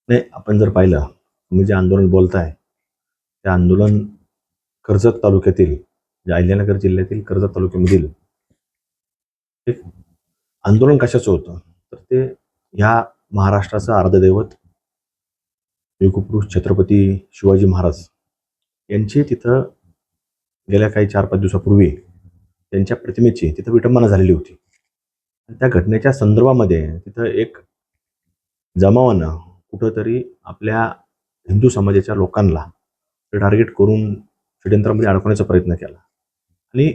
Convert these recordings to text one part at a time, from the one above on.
नाही, आपण जर पाहिलं, तुम्ही जे आंदोलन बोलताय, ते आंदोलन कर्जत तालुक्यातील, जे अहिल्यानगर जिल्ह्यातील कर्जत तालुक्यामधील एक आंदोलन कशाचं होतं? तर ते ह्या महाराष्ट्राचं अर्धदैवत युगपुरुष छत्रपती शिवाजी महाराज यांची तिथं गेल्या काही 4-5 दिवसापूर्वी त्यांच्या प्रतिमेची तिथं विटंबना झालेली होती. आणि त्या घटनेच्या संदर्भामध्ये तिथं एक जमावानं कुठंतरी आपल्या हिंदू समाजाच्या लोकांना टार्गेट करून षड्यंत्रामध्ये अडकवण्याचा प्रयत्न केला. आणि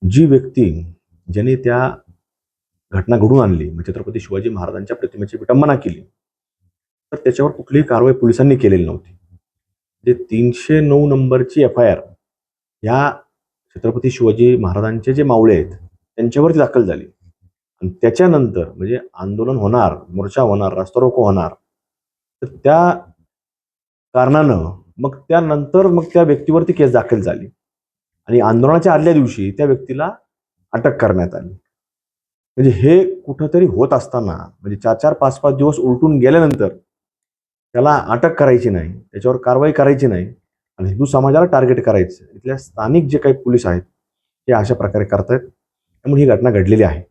जी व्यक्ती ज्याने त्या घटना घडवून आणली, म्हणजे छत्रपती शिवाजी महाराजांच्या प्रतिमेची विटंबना केली, तर त्याच्यावर कुठलीही कारवाई पोलिसांनी केलेली नव्हती. जे 309 नंबरची FIR ह्या छत्रपती शिवाजी महाराजांचे जे मावळे आहेत त्यांच्यावरती दाखल झाली. आणि त्याच्यानंतर म्हणजे आंदोलन होणार, मोर्चा होणार, रास्ता रोको होणार, तर त्या कारणानं मग त्यानंतर त्या व्यक्तीवरती केस दाखल झाली आणि आंदोलनाच्या आदल्या दिवशी त्या व्यक्तीला अटक करण्यात आली. म्हणजे हे कुठंतरी होत असताना, म्हणजे 4-4, 5-5 दिवस उलटून गेल्यानंतर त्याला अटक करायची नाही, त्याच्यावर कारवाई करायची नाही आणि हिंदू समाजाला टार्गेट करायचं. इथल्या स्थानिक जे काही पोलीस आहेत ते अशा प्रकारे करतायत. त्यामुळे ही घटना घडलेली आहे.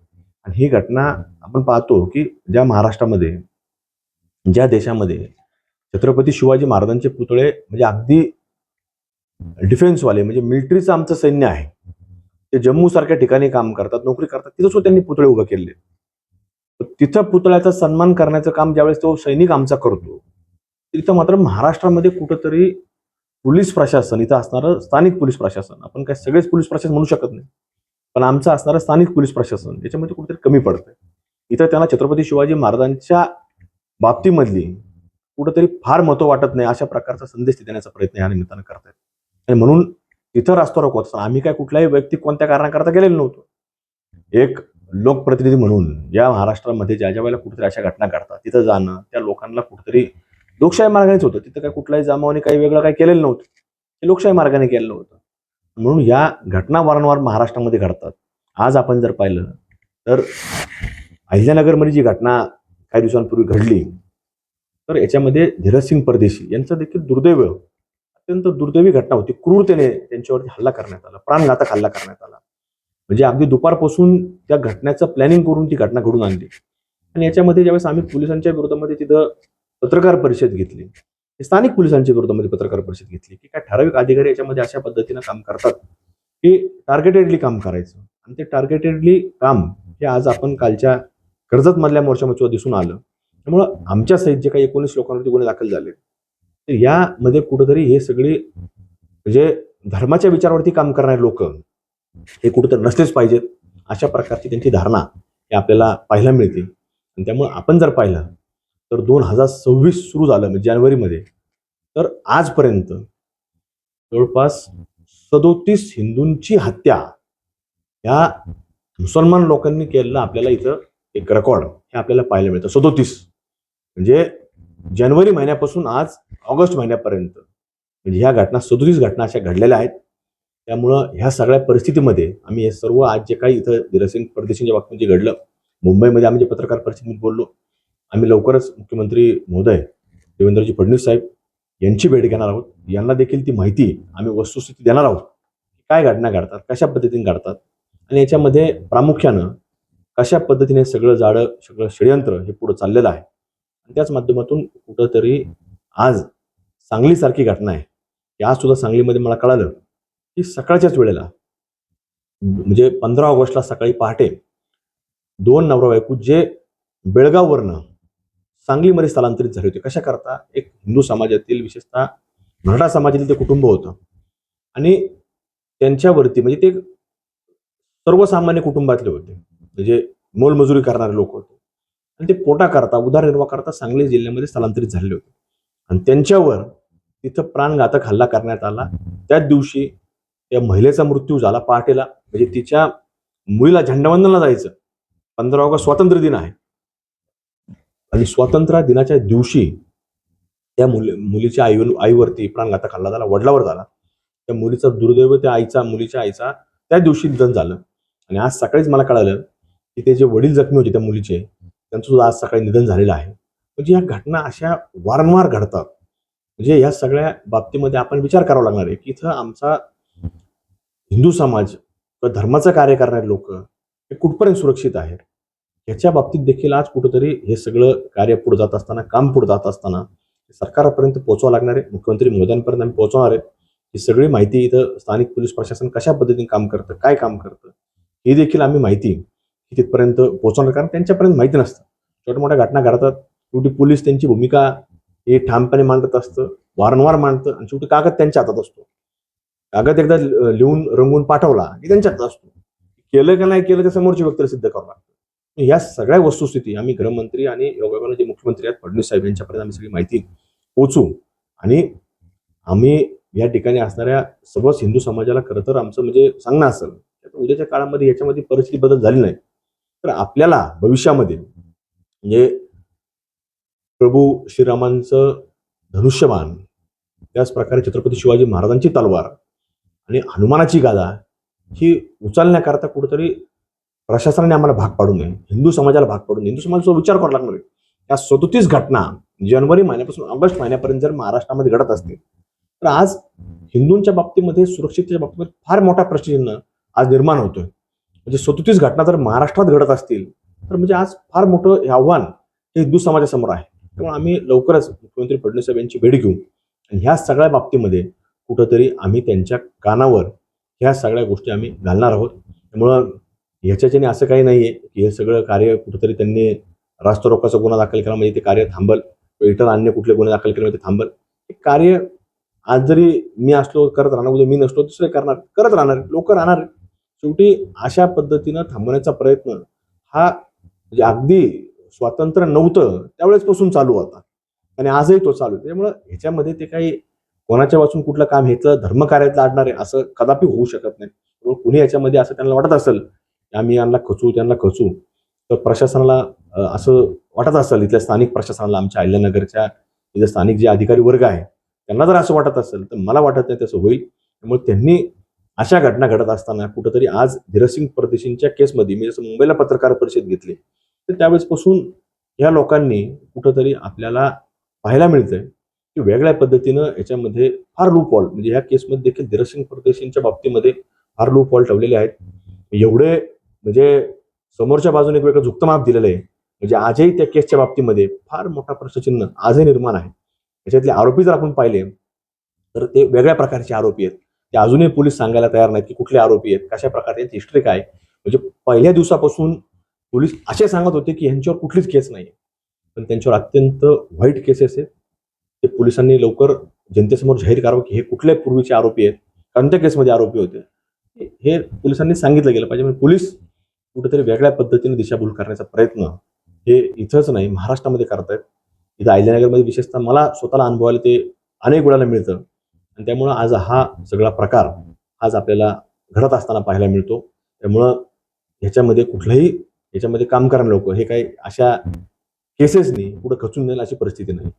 आणि ही घटना आपण पाहतो की ज्या महाराष्ट्रामध्ये, ज्या देशामध्ये छत्रपती शिवाजी महाराजांचे पुतळे म्हणजे अगदी डिफेन्सवाले, म्हणजे मिलिटरीचं आमचं सैन्य आहे, ते जम्मू सारख्या ठिकाणी काम करतात, नोकरी करतात, तिथं सुद्धा त्यांनी पुतळे उभे केले. तिथं पुतळ्याचा सन्मान करण्याचं काम ज्यावेळेस तो सैनिक आमचा करतो, तिथं मात्र महाराष्ट्रामध्ये कुठंतरी पोलीस प्रशासन, इथं असणारं स्थानिक पोलीस प्रशासन, आपण काय सगळेच पोलीस प्रशासन म्हणू शकत नाही, पण आमचं असणारं स्थानिक पोलीस प्रशासन याच्यामध्ये कुठेतरी कमी पडतंय. इथं त्यांना छत्रपती शिवाजी महाराजांच्या बाबतीमधली कुठंतरी फार महत्व वाटत नाही, अशा प्रकारचा संदेश ते देण्याचा प्रयत्न या निमित्तानं करतायत. आणि म्हणून तिथं रास्ता रोको असताना आम्ही काय कुठल्याही वैयक्तिक कोणत्या कारणाकरता गेलेलो नव्हतो. एक लोकप्रतिनिधी म्हणून या महाराष्ट्रामध्ये ज्या ज्या वेळेला कुठेतरी अशा घटना घडतात, तिथं जाणं, त्या लोकांना कुठेतरी लोकशाही मार्गानेच होतं. तिथं काय कुठल्याही जमावाने काही वेगळं काही केलेलं नव्हतं. ते लोकशाही मार्गाने केलेलं होतं. म्हणून या घटना वारंवार महाराष्ट्रामध्ये घडतात. आज आपण जर पाहिलं तर अहिल्यानगरमध्ये जी घटना काही दिवसांपूर्वी घडली, तर याच्यामध्ये धीरजसिंग परदेशी यांचं देखील दुर्दैव, अत्यंत दुर्दैवी घटना होती. क्रूरतेने त्यांच्यावरती हल्ला करण्यात आला, प्राणघातक हल्ला करण्यात आला. म्हणजे अगदी दुपारपासून त्या घटनेचं प्लॅनिंग करून ती घटना घडून आणली. आणि याच्यामध्ये ज्यावेळेस आम्ही पोलिसांच्या विरोधामध्ये तिथं पत्रकार परिषद घेतली, स्थानिक पोलिसांच्या विरोधामध्ये पत्रकार परिषद घेतली, की काय ठराविक अधिकारी याच्यामध्ये अशा पद्धतीनं काम करतात की टार्गेटेडली काम करायचं. आणि ते टार्गेटेडली काम हे आज आपण कालच्या कर्जत मधल्या मोर्चामध्ये दिसून आलं. त्यामुळं आमच्या सहित जे काही 19 लोकांवरती गुन्हे दाखल झाले, तर यामध्ये कुठंतरी हे सगळे म्हणजे धर्माच्या विचारावरती काम करणारे लोक हे कुठंतरी नसलेच पाहिजेत, अशा प्रकारची त्यांची धारणा हे आपल्याला पाहायला मिळते. आणि त्यामुळे आपण जर पाहिलं तर 2026 सुरू झालं म्हणजे जानेवारीमध्ये, तर आजपर्यंत जवळपास 37 हिंदूंची हत्या या मुसलमान लोकांनी केलेलं आपल्याला इथं एक रेकॉर्ड हे आपल्याला पाहायला मिळतं. 37 म्हणजे जानेवारी महिन्यापासून आज ऑगस्ट महिन्यापर्यंत, म्हणजे ह्या घटना 37 घटना अशा घडलेल्या आहेत. त्यामुळं ह्या सगळ्या परिस्थितीमध्ये आम्ही हे सर्व आज जे काही इथं धीरजसिंग परदेशींच्या बाबतीत जे घडलं, मुंबईमध्ये आम्ही जे पत्रकार परिषदेत बोललो, आम्ही लवकरच मुख्यमंत्री महोदय देवेंद्रजी फडणवीस साहेब यांची भेट घेणार आहोत. यांना देखील ती माहिती आम्ही वस्तुस्थिती देणार आहोत, काय घटना घडतात, कशा पद्धतीने घडतात आणि याच्यामध्ये प्रामुख्यानं कशा पद्धतीने सगळं षडयंत्र हे पुढे चाललेलं आहे. आणि त्याच माध्यमातून कुठंतरी आज सांगलीसारखी घटना आहे, की आज सुद्धा सांगलीमध्ये मला कळालं की सकाळच्याच वेळेला म्हणजे 15 ऑगस्टला सकाळी पहाटे 2 नवरा बायको जे बेळगाववरनं सांगलीमध्ये स्थलांतरित झाले होते. कशा करता? एक हिंदू समाजातील, विशेषतः मराठा समाजातील ते कुटुंब होतं आणि त्यांच्यावरती म्हणजे ते सर्वसामान्य कुटुंबातले होते, म्हणजे मोलमजुरी करणारे लोक होते आणि ते पोटा करता, उदरनिर्वाह करता सांगली जिल्ह्यामध्ये स्थलांतरित झालेले होते. आणि त्यांच्यावर तिथं प्राणघातक हल्ला करण्यात आला. त्याच दिवशी त्या महिलेचा मृत्यू झाला पहाटेला, म्हणजे तिच्या मुलीला झेंडावंदनला जायचं. 15 ऑगस्ट स्वातंत्र्य दिन आहे आणि स्वातंत्र्य दिनाच्या दिवशी त्या मुलीच्या आईवरती प्राणघातक हल्ला झाला, वडिलावर झाला. त्या मुलीचा दुर्दैव, त्या मुलीच्या आईचा त्या दिवशी निधन झालं. आणि आज सकाळीच मला कळालं की ते जे वडील जखमी होते त्या मुलीचे, त्यांचं सुद्धा आज सकाळी निधन झालेलं आहे. म्हणजे या घटना अशा वारंवार घडतात. म्हणजे या सगळ्या बाबतीमध्ये आपण विचार करावा लागणार आहे, की इथं आमचा हिंदू समाज किंवा धर्माचं कार्य करणारे लोक हे कुठपर्यंत सुरक्षित आहेत. याच्या बाबतीत देखील आज कुठेतरी हे सगळं कार्य पुढे जात असताना, काम पुढे जात असताना सरकारपर्यंत पोहोचवावं लागणार आहे. मुख्यमंत्री मोदयांपर्यंत आम्ही पोहोचवणार आहे. ही सगळी माहिती इथं स्थानिक पोलीस प्रशासन कशा पद्धतीने काम करतं, काय काम करतं, ही देखील आम्ही माहिती तिथपर्यंत पोहोचवणार. कारण त्यांच्यापर्यंत माहिती नसतं. छोट्या मोठ्या घटना घडतात. शेवटी पोलीस त्यांची भूमिका हे ठामपणे मांडत असतं, वारंवार मांडतं आणि शेवटी कागद त्यांच्या हातात असतो. कागद एकदा लिहून रंगवून पाठवला की त्यांच्या हातात असतो. केलं का नाही केलं ते समोरच्या व्यक्तीला सिद्ध करावं लागतं. या सगळ्या वस्तुस्थिती आम्ही गृहमंत्री आणि योगायोगाने जे मुख्यमंत्री आहेत फडणवीस साहेब यांच्यापर्यंत आम्ही सगळी माहिती पोहोचू आणि आम्ही या ठिकाणी असणाऱ्या सर्वच हिंदू समाजाला खरं तर आमचं म्हणजे सांगणं असेल उद्याच्या काळामध्ये याच्यामध्ये परिस्थिती बदल झाली नाही तर आपल्याला भविष्यामध्ये म्हणजे प्रभू श्रीरामांचं धनुष्यबाण, त्याच प्रकारे छत्रपती शिवाजी महाराजांची तलवार आणि हनुमानाची गादा ही उचलण्याकरता कुठेतरी प्रशासनाने आम्हाला भाग पाडू नये, हिंदू समाजाला भाग पाडू नये. हिंदू समाजाचा विचार करावा लागणार आहे. या 37 घटना जानेवारी महिन्यापासून ऑगस्ट महिन्यापर्यंत जर महाराष्ट्रामध्ये घडत असतील तर आज हिंदूंच्या बाबतीमध्ये सुरक्षिततेच्या बाबतीमध्ये फार मोठा प्रश्नचिन्ह आज निर्माण होतोय. म्हणजे 37 घटना जर महाराष्ट्रात घडत असतील तर म्हणजे आज फार मोठं हे आव्हान हे हिंदू समाजासमोर आहे. त्यामुळे आम्ही लवकरच मुख्यमंत्री फडणवीस साहेब यांची भेट घेऊ आणि ह्या सगळ्या बाबतीमध्ये कुठंतरी आम्ही त्यांच्या कानावर ह्या सगळ्या गोष्टी आम्ही घालणार आहोत. त्यामुळं ह्याच्याने असं काही नाहीये की हे सगळं कार्य कुठंतरी त्यांनी रास्ता रोकाचा गुन्हा दाखल केला म्हणजे ते कार्य थांबल, इतर अन्य कुठले गुन्हे दाखल केले म्हणजे ते थांबल. हे कार्य आज जरी मी असलो करत राहणार, उद्या मी नसलो दुसरे करत राहणार, लोक राहणार. शेवटी अशा पद्धतीनं थांबवण्याचा प्रयत्न हा म्हणजे अगदी स्वातंत्र्य नव्हतं त्यावेळेसपासून चालू होता आणि आजही तो चालू आहे. त्यामुळं ह्याच्यामध्ये ते काही कोणाच्या वाचून कुठलं काम ह्याचं धर्मकार्यात अडणार आहे असं कदापि होऊ शकत नाही. कुणी याच्यामध्ये असं त्यांना वाटत असेल आम्ही यांना खचू त्यांना खचू तर प्रशासनाला असं वाटत असेल, इथल्या स्थानिक प्रशासनाला आमच्या अहिल्यानगरच्या इथं स्थानिक जे अधिकारी वर्ग आहे त्यांना जर असं वाटत असेल तर मला वाटत नाही तसं होईल. त्यामुळे त्यांनी अशा घटना घडत असताना कुठंतरी आज धीरसिंग परदेशींच्या केसमध्ये मी जसं मुंबईला पत्रकार परिषद घेतली तर त्यावेळेसपासून ह्या लोकांनी कुठंतरी आपल्याला पाहायला मिळतंय की वेगळ्या पद्धतीनं याच्यामध्ये फार लूप हॉल म्हणजे ह्या केसमध्ये देखील धीरसिंग परदेशींच्या बाबतीमध्ये फार लूप हॉल ठेवलेले आहेत. एवढे म्हणजे समोरच्या बाजूने एक वेगळं झुकतं माप दिलेलं आहे. म्हणजे आजही त्या केसच्या बाबतीमध्ये फार मोठा प्रश्नचिन्ह आजही निर्माण आहे. त्याच्यातले आरोपी जर आपण पाहिले तर ते वेगळ्या प्रकारचे आरोपी आहेत. ते अजूनही पोलीस सांगायला तयार नाहीत की कुठले आरोपी आहेत, कशा प्रकारे हिस्ट्री काय. म्हणजे पहिल्या दिवसापासून पोलीस असे सांगत होते की यांच्यावर कुठलीच केस नाही, पण त्यांच्यावर अत्यंत वाईट केसेस आहेत. ते पोलिसांनी लवकर जनतेसमोर जाहीर करावं की हे कुठल्या पूर्वीचे आरोपी आहेत, कोणत्या केसमध्ये आरोपी होते, हे पोलिसांनी सांगितलं गेलं पाहिजे. म्हणजे पोलीस कुठेतरी वेगळ्या पद्धतीने दिशाभूल करण्याचा प्रयत्न हे इथंच नाही महाराष्ट्रामध्ये करतायत. इथं अहिल्यानगरमध्ये विशेषतः मला स्वतःला अनुभवायला ते अनेक वेळाला मिळतं आणि त्यामुळं आज हा सगळा प्रकार आज आपल्याला घडत असताना पाहायला मिळतो. त्यामुळं ह्याच्यामध्ये कुठलंही याच्यामध्ये काम करणारे लोक हे काही अशा केसेसनी पुढे खचून जाईल अशी परिस्थिती नाही.